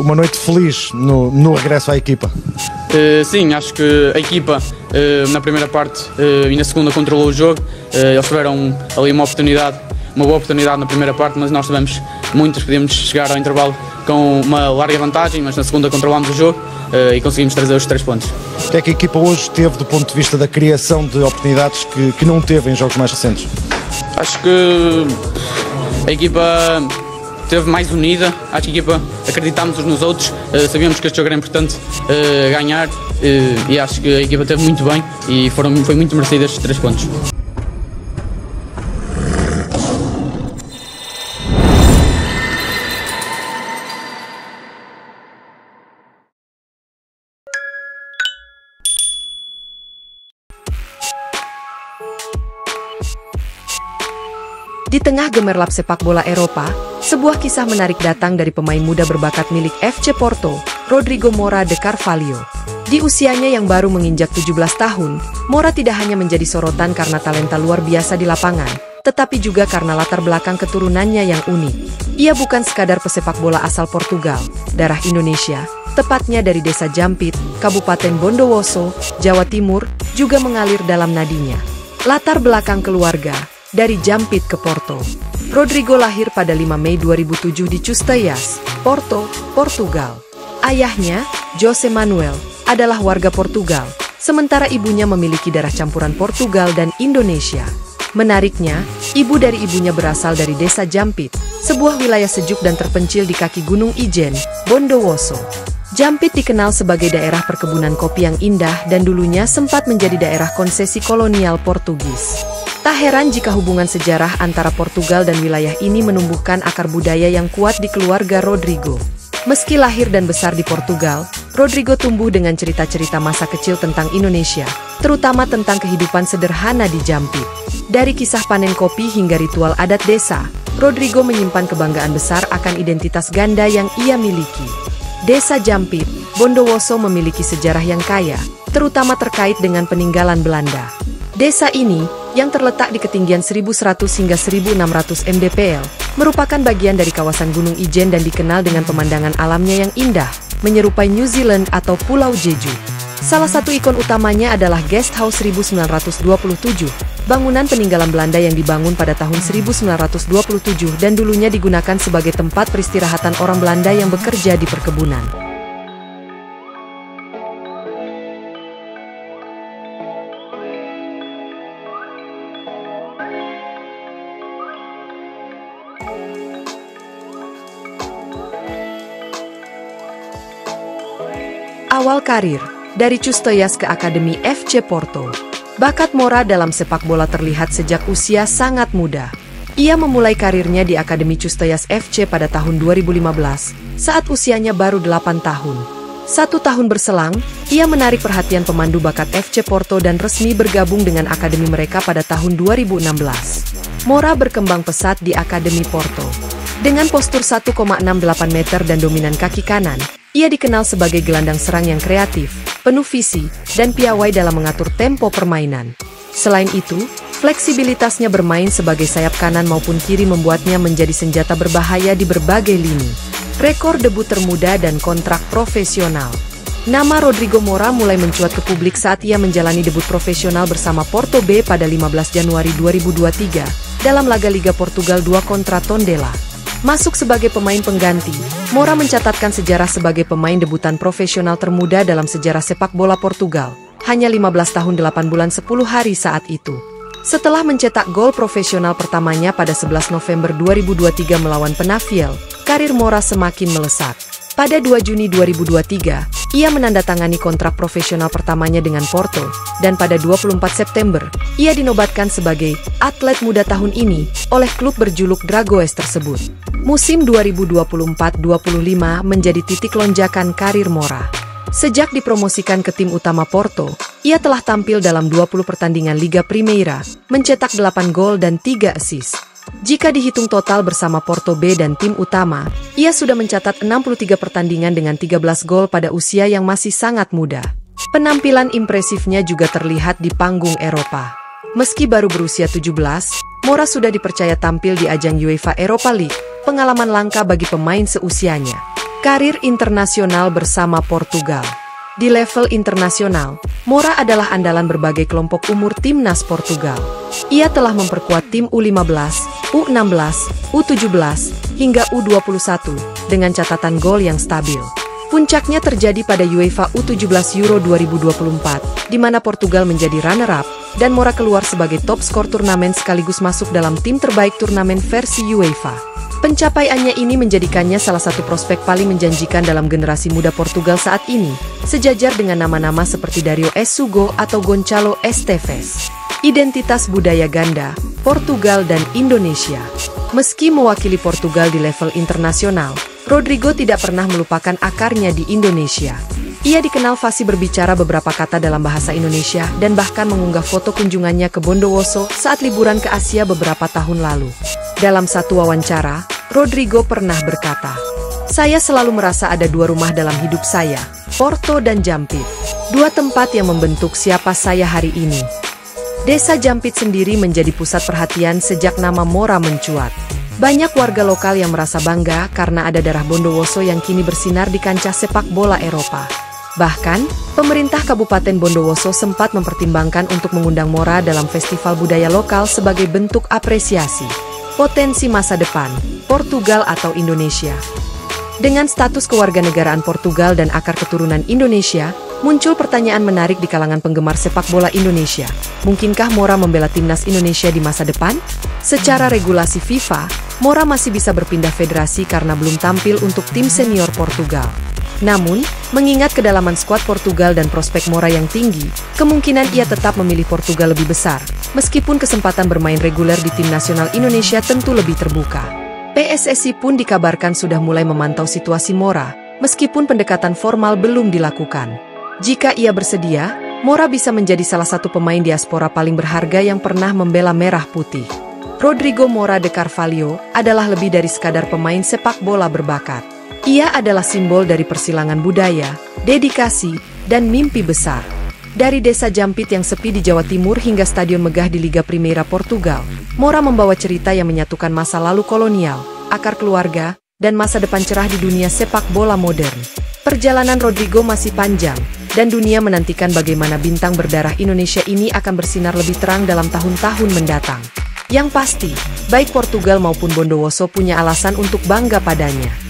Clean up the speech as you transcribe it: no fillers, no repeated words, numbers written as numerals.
uma noite feliz no regresso à equipa? Sim, acho que a equipa na primeira parte e na segunda controlou o jogo. Eles tiveram ali uma boa oportunidade na primeira parte, mas nós tivemos muitas, podíamos chegar ao intervalo com uma larga vantagem, mas na segunda controlámos o jogo e conseguimos trazer os 3 pontos. O que é que a equipa hoje teve do ponto de vista da criação de oportunidades que não teve em jogos mais recentes? Acho que a equipa esteve mais unida, acho que a equipa acreditámos uns nos outros, sabíamos que este jogo era importante ganhar e acho que a equipa esteve muito bem e foi muito merecido estes 3 pontos. Di tengah gemerlap sepak bola Eropa, sebuah kisah menarik datang dari pemain muda berbakat milik FC Porto, Rodrigo Moura de Carvalho. Di usianya yang baru menginjak 17 tahun, Moura tidak hanya menjadi sorotan karena talenta luar biasa di lapangan, tetapi juga karena latar belakang keturunannya yang unik. Ia bukan sekadar pesepak bola asal Portugal, darah Indonesia, tepatnya dari desa Jampit, Kabupaten Bondowoso, Jawa Timur, juga mengalir dalam nadinya. Latar belakang keluarga, dari Jampit ke Porto. Rodrigo lahir pada 5 Mei 2007 di Custeias, Porto, Portugal. Ayahnya, José Manuel, adalah warga Portugal, sementara ibunya memiliki darah campuran Portugal dan Indonesia. Menariknya, ibu dari ibunya berasal dari desa Jampit, sebuah wilayah sejuk dan terpencil di kaki Gunung Ijen, Bondowoso. Jampit dikenal sebagai daerah perkebunan kopi yang indah dan dulunya sempat menjadi daerah konsesi kolonial Portugis. Tak heran jika hubungan sejarah antara Portugal dan wilayah ini menumbuhkan akar budaya yang kuat di keluarga Rodrigo. Meski lahir dan besar di Portugal, Rodrigo tumbuh dengan cerita-cerita masa kecil tentang Indonesia, terutama tentang kehidupan sederhana di Jampit. Dari kisah panen kopi hingga ritual adat desa, Rodrigo menyimpan kebanggaan besar akan identitas ganda yang ia miliki. Desa Jampit, Bondowoso memiliki sejarah yang kaya, terutama terkait dengan peninggalan Belanda. Desa ini, yang terletak di ketinggian 1100 hingga 1600 mdpl, merupakan bagian dari kawasan Gunung Ijen dan dikenal dengan pemandangan alamnya yang indah, menyerupai New Zealand atau Pulau Jeju. Salah satu ikon utamanya adalah Guest House 1927, bangunan peninggalan Belanda yang dibangun pada tahun 1927 dan dulunya digunakan sebagai tempat peristirahatan orang Belanda yang bekerja di perkebunan. Awal karir, dari Custeias ke Akademi FC Porto. Bakat Moura dalam sepak bola terlihat sejak usia sangat muda. Ia memulai karirnya di Akademi Custeias FC pada tahun 2015, saat usianya baru 8 tahun. 1 tahun berselang, ia menarik perhatian pemandu bakat FC Porto dan resmi bergabung dengan akademi mereka pada tahun 2016. Moura berkembang pesat di Akademi Porto. Dengan postur 1,68 meter dan dominan kaki kanan, ia dikenal sebagai gelandang serang yang kreatif, penuh visi, dan piawai dalam mengatur tempo permainan. Selain itu, fleksibilitasnya bermain sebagai sayap kanan maupun kiri membuatnya menjadi senjata berbahaya di berbagai lini. Rekor debut termuda dan kontrak profesional. Nama Rodrigo Moura mulai mencuat ke publik saat ia menjalani debut profesional bersama Porto B pada 15 Januari 2023 dalam laga Liga Portugal 2 kontra Tondela. Masuk sebagai pemain pengganti, Moura mencatatkan sejarah sebagai pemain debutan profesional termuda dalam sejarah sepak bola Portugal, hanya 15 tahun 8 bulan 10 hari saat itu. Setelah mencetak gol profesional pertamanya pada 11 November 2023 melawan Penafiel, karir Moura semakin melesat. Pada 2 Juni 2023, ia menandatangani kontrak profesional pertamanya dengan Porto, dan pada 24 September, ia dinobatkan sebagai atlet muda tahun ini oleh klub berjuluk Dragões tersebut. Musim 2024-25 menjadi titik lonjakan karir Moura. Sejak dipromosikan ke tim utama Porto, ia telah tampil dalam 20 pertandingan Liga Primeira, mencetak 8 gol dan 3 assist. Jika dihitung total bersama Porto B dan tim utama, ia sudah mencatat 63 pertandingan dengan 13 gol pada usia yang masih sangat muda. Penampilan impresifnya juga terlihat di panggung Eropa. Meski baru berusia 17, Moura sudah dipercaya tampil di ajang UEFA Europa League, pengalaman langka bagi pemain seusianya. Karir internasional bersama Portugal. Di level internasional, Moura adalah andalan berbagai kelompok umur timnas Portugal. Ia telah memperkuat tim U15, U16, U17, hingga U21 dengan catatan gol yang stabil. Puncaknya terjadi pada UEFA U17 Euro 2024, di mana Portugal menjadi runner-up, dan Moura keluar sebagai top skor turnamen sekaligus masuk dalam tim terbaik turnamen versi UEFA. Pencapaiannya ini menjadikannya salah satu prospek paling menjanjikan dalam generasi muda Portugal saat ini, sejajar dengan nama-nama seperti Dario Sugo atau Gonçalo Esteves. Identitas budaya ganda, Portugal dan Indonesia. Meski mewakili Portugal di level internasional, Rodrigo tidak pernah melupakan akarnya di Indonesia. Ia dikenal fasih berbicara beberapa kata dalam bahasa Indonesia dan bahkan mengunggah foto kunjungannya ke Bondowoso saat liburan ke Asia beberapa tahun lalu. Dalam satu wawancara, Rodrigo pernah berkata, "Saya selalu merasa ada dua rumah dalam hidup saya, Porto dan Jampit. Dua tempat yang membentuk siapa saya hari ini." Desa Jampit sendiri menjadi pusat perhatian sejak nama Moura mencuat. Banyak warga lokal yang merasa bangga karena ada darah Bondowoso yang kini bersinar di kancah sepak bola Eropa. Bahkan, pemerintah Kabupaten Bondowoso sempat mempertimbangkan untuk mengundang Moura dalam festival budaya lokal sebagai bentuk apresiasi. Potensi masa depan, Portugal atau Indonesia. Dengan status kewarganegaraan Portugal dan akar keturunan Indonesia, muncul pertanyaan menarik di kalangan penggemar sepak bola Indonesia. Mungkinkah Moura membela timnas Indonesia di masa depan? Secara regulasi FIFA, Moura masih bisa berpindah federasi karena belum tampil untuk tim senior Portugal. Namun, mengingat kedalaman skuad Portugal dan prospek Moura yang tinggi, kemungkinan ia tetap memilih Portugal lebih besar, meskipun kesempatan bermain reguler di tim nasional Indonesia tentu lebih terbuka. PSSI pun dikabarkan sudah mulai memantau situasi Moura, meskipun pendekatan formal belum dilakukan. Jika ia bersedia, Moura bisa menjadi salah satu pemain diaspora paling berharga yang pernah membela merah putih. Rodrigo Moura de Carvalho adalah lebih dari sekadar pemain sepak bola berbakat. Ia adalah simbol dari persilangan budaya, dedikasi, dan mimpi besar. Dari desa Jampit yang sepi di Jawa Timur hingga stadion megah di Liga Primeira Portugal, Moura membawa cerita yang menyatukan masa lalu kolonial, akar keluarga, dan masa depan cerah di dunia sepak bola modern. Perjalanan Rodrigo masih panjang, dan dunia menantikan bagaimana bintang berdarah Indonesia ini akan bersinar lebih terang dalam tahun-tahun mendatang. Yang pasti, baik Portugal maupun Bondowoso punya alasan untuk bangga padanya.